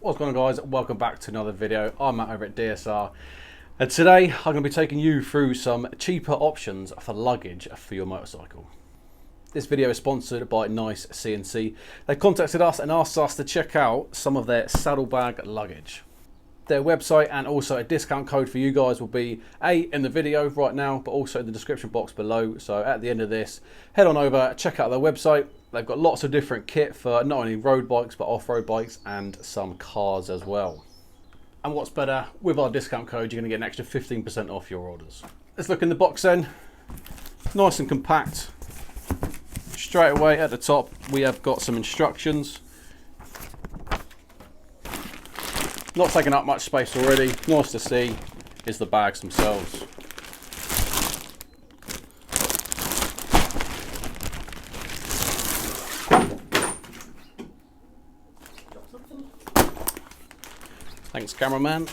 What's going on, guys? Welcome back to another video. I'm Matt over at DSR, and today I'm going to be taking you through some cheaper options for luggage for your motorcycle. This video is sponsored by NiceCNC. They contacted us and asked us to check out some of their saddlebag luggage. Their website and also a discount code for you guys will be in the video right now, but also in the description box below. So at the end of this, head on over, check out their website. They've got lots of different kit for not only road bikes, but off-road bikes and some cars as well. And what's better, with our discount code, you're gonna get an extra 15% off your orders. Let's look in the box then. Nice and compact. Straight away at the top, we have got some instructions. Not taking up much space already. Nice to see is the bags themselves. Thanks, cameraman.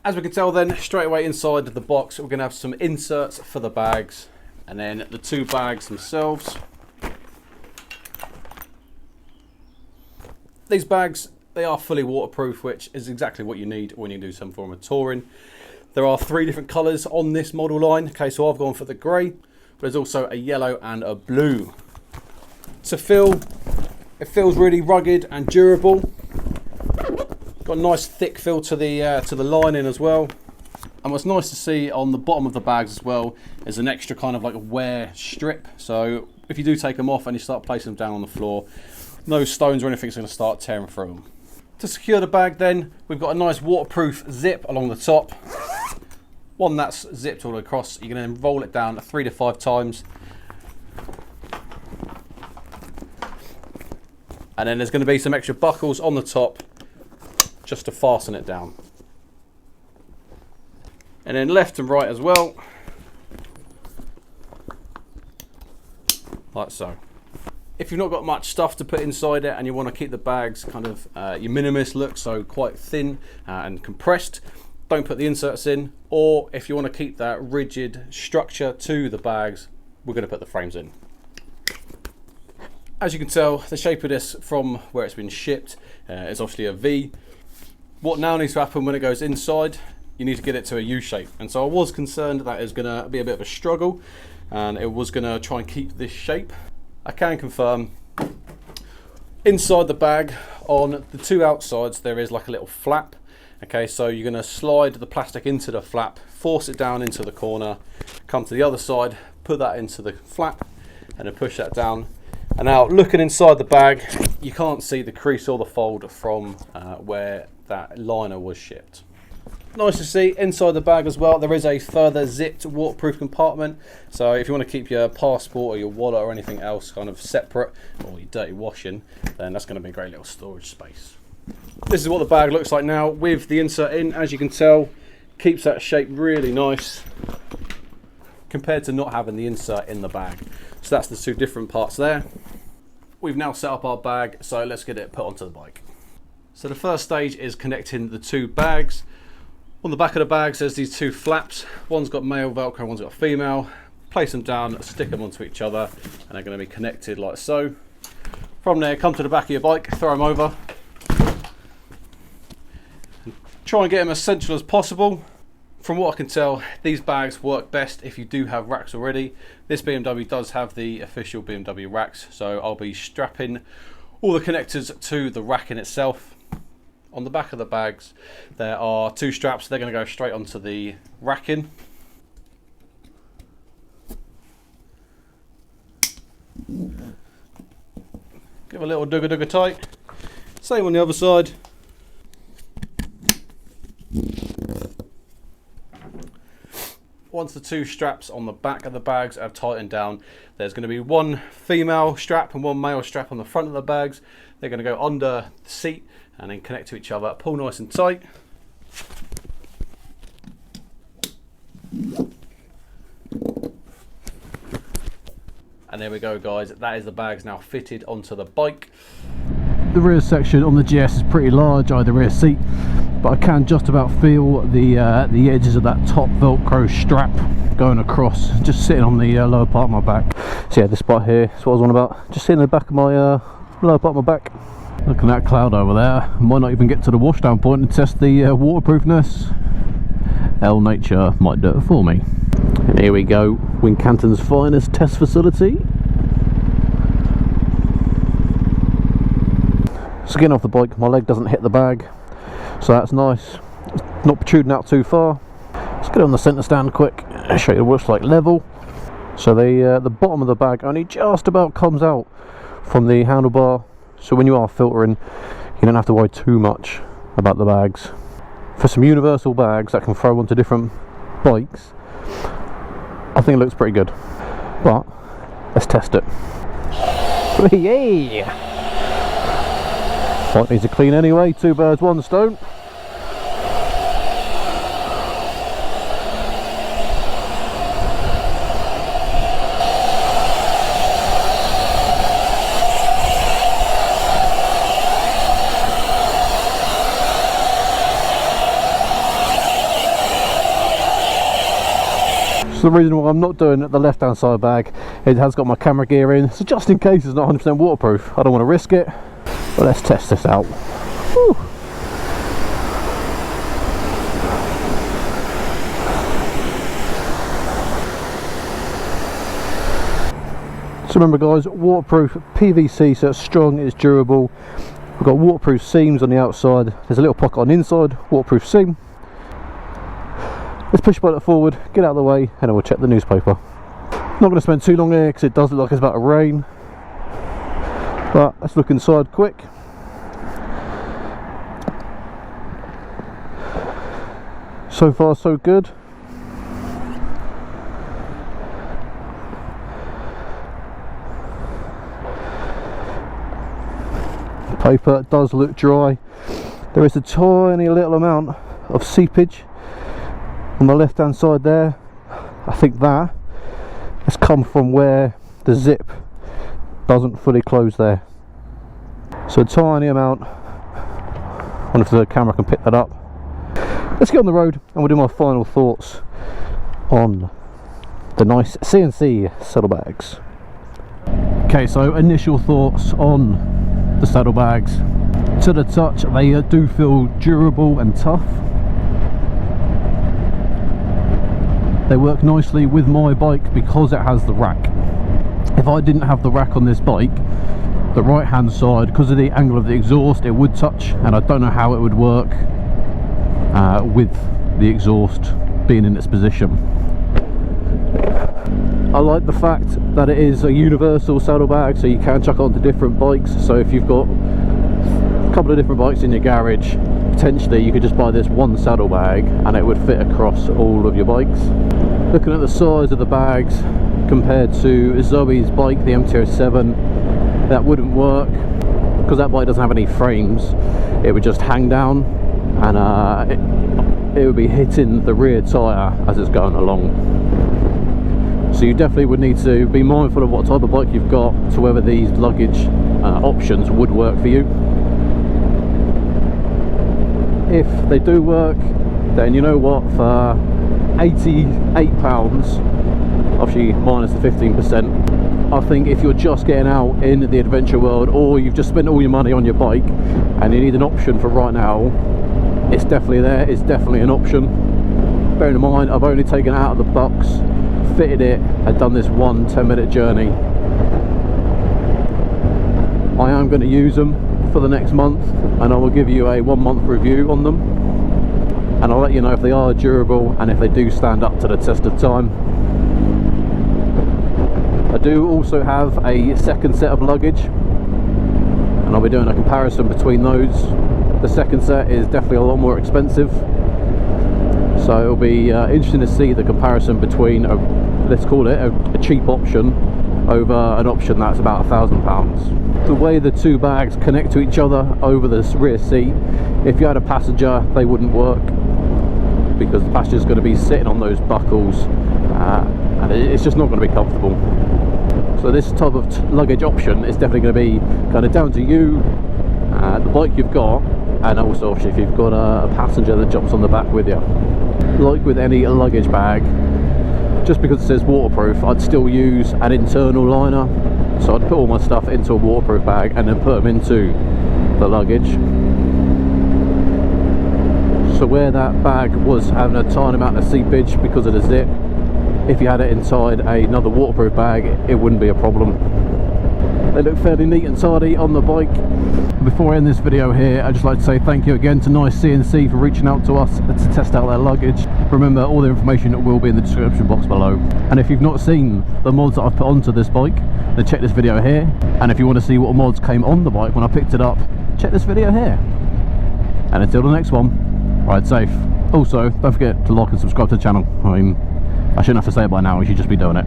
As we can tell then, straight away inside of the box, we're going to have some inserts for the bags, and then the two bags themselves. These bags, they are fully waterproof, which is exactly what you need when you do some form of touring. There are 3 different colours on this model line. Okay, so I've gone for the grey, but there's also a yellow and a blue. To feel, it feels really rugged and durable. Got a nice thick feel to the lining as well. And what's nice to see on the bottom of the bags as well is an extra kind of like a wear strip. So if you do take them off and you start placing them down on the floor, no stones or anything's going to start tearing through them. To secure the bag then, we've got a nice waterproof zip along the top. One that's zipped all across. You're going to roll it down 3 to 5 times. And then there's going to be some extra buckles on the top just to fasten it down. And then left and right as well. Like so. If you've not got much stuff to put inside it and you want to keep the bags kind of your minimalist look, so quite thin and compressed, don't put the inserts in. Or if you want to keep that rigid structure to the bags, we're going to put the frames in. As you can tell, the shape of this from where it's been shipped is obviously a V. What now needs to happen when it goes inside, you need to get it to a U shape. And so I was concerned that it was going to be a bit of a struggle and it was going to try and keep this shape. I can confirm, inside the bag on the 2 outsides there is like a little flap. Okay, so you're going to slide the plastic into the flap, force it down into the corner, come to the other side, put that into the flap and then push that down. And now looking inside the bag, you can't see the crease or the fold from where that liner was shipped. Nice to see inside the bag as well, there is a further zipped waterproof compartment. So if you want to keep your passport or your wallet or anything else kind of separate, or your dirty washing, then that's going to be a great little storage space. This is what the bag looks like now with the insert in. As you can tell, keeps that shape really nice compared to not having the insert in the bag. So that's the 2 different parts there. We've now set up our bag, so let's get it put onto the bike. So the first stage is connecting the 2 bags. On the back of the bags there's these 2 flaps. One's got male Velcro, one's got female. Place them down, stick them onto each other, and they're going to be connected like so. From there, come to the back of your bike, throw them over. Try and get them as central as possible. From what I can tell, these bags work best if you do have racks already. This BMW does have the official BMW racks, so I'll be strapping all the connectors to the rack in itself. On the back of the bags, there are 2 straps. They're going to go straight onto the racking. Give a little dugga tight. Same on the other side. Once the 2 straps on the back of the bags have tightened down, there's going to be 1 female strap and 1 male strap on the front of the bags. They're going to go under the seat and then connect to each other. Pull nice and tight. And there we go, guys. That is the bags now fitted onto the bike. The rear section on the GS is pretty large, the rear seat, but I can just about feel the edges of that top Velcro strap going across, just sitting on the lower part of my back. So yeah, this spot here is what I was on about, just sitting in the back of my lower part of my back. Looking at that cloud over there, might not even get to the washdown point and test the waterproofness. Hell, nature might do it for me. And here we go, Wincanton's finest test facility. So getting off the bike, my leg doesn't hit the bag, so that's nice. It's not protruding out too far. Let's get on the centre stand quick, show you what it's like level. So the bottom of the bag only just about comes out from the handlebar, so when you are filtering, you don't have to worry too much about the bags. For some universal bags that can throw onto different bikes, I think it looks pretty good. But let's test it. Yay! Bike needs a clean anyway, 2 birds, 1 stone. So the reason why I'm not doing the left hand side bag, it has got my camera gear in, so just in case it's not 100% waterproof, I don't want to risk it. But let's test this out. Whew. So remember guys, waterproof PVC, so it's strong, it's durable. We've got waterproof seams on the outside, there's a little pocket on the inside, waterproof seam. Let's push it forward, get out of the way, and then we'll check the newspaper. Not going to spend too long here because it does look like it's about to rain. But let's look inside quick. So far so good. Paper does look dry. There is a tiny little amount of seepage on the left hand side there. I think that has come from where the zip doesn't fully close there. So a tiny amount. I wonder if the camera can pick that up. Let's get on the road and we'll do my final thoughts on the NiceCNC saddlebags. Okay, so initial thoughts on the saddlebags. To the touch, they do feel durable and tough. They work nicely with my bike because it has the rack. If I didn't have the rack on this bike, the right hand side, because of the angle of the exhaust, it would touch, and I don't know how it would work with the exhaust being in its position. I like the fact that it is a universal saddlebag, so you can chuck it onto different bikes. So if you've got a couple of different bikes in your garage, potentially you could just buy this one saddlebag and it would fit across all of your bikes. Looking at the size of the bags compared to Zoe's bike, the MT-07, that wouldn't work because that bike doesn't have any frames. It would just hang down and it would be hitting the rear tyre as it's going along. So you definitely would need to be mindful of what type of bike you've got to whether these luggage options would work for you. If they do work, then you know what, for £88, obviously minus the 15%, I think if you're just getting out in the adventure world, or you've just spent all your money on your bike and you need an option for right now, it's definitely there, it's definitely an option. Bearing in mind, I've only taken it out of the box, fitted it, and done this one 10-minute journey. I am going to use them for the next month, and I will give you a 1-month review on them, and I'll let you know if they are durable and if they do stand up to the test of time. I do also have a second set of luggage, and I'll be doing a comparison between those. The second set is definitely a lot more expensive, so it'll be interesting to see the comparison between let's call it a cheap option over an option that's about £1,000. The way the two bags connect to each other over this rear seat, if you had a passenger, they wouldn't work because the passenger's going to be sitting on those buckles and it's just not going to be comfortable. So this type of luggage option is definitely going to be kind of down to you, the bike you've got, and also obviously if you've got a passenger that jumps on the back with you. Like with any luggage bag, just because it says waterproof, I'd still use an internal liner. So I'd put all my stuff into a waterproof bag and then put them into the luggage. So where that bag was having a tiny amount of seepage because of the zip, if you had it inside another waterproof bag, it wouldn't be a problem. They look fairly neat and tidy on the bike. Before I end this video here, I'd just like to say thank you again to NiceCNC for reaching out to us to test out their luggage. Remember, all the information will be in the description box below. And if you've not seen the mods that I've put onto this bike, then check this video here. And if you want to see what mods came on the bike when I picked it up, check this video here. And until the next one, ride safe. Also, don't forget to like and subscribe to the channel. I mean, I shouldn't have to say it by now, you should just be doing it.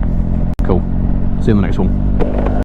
Cool. See you in the next one.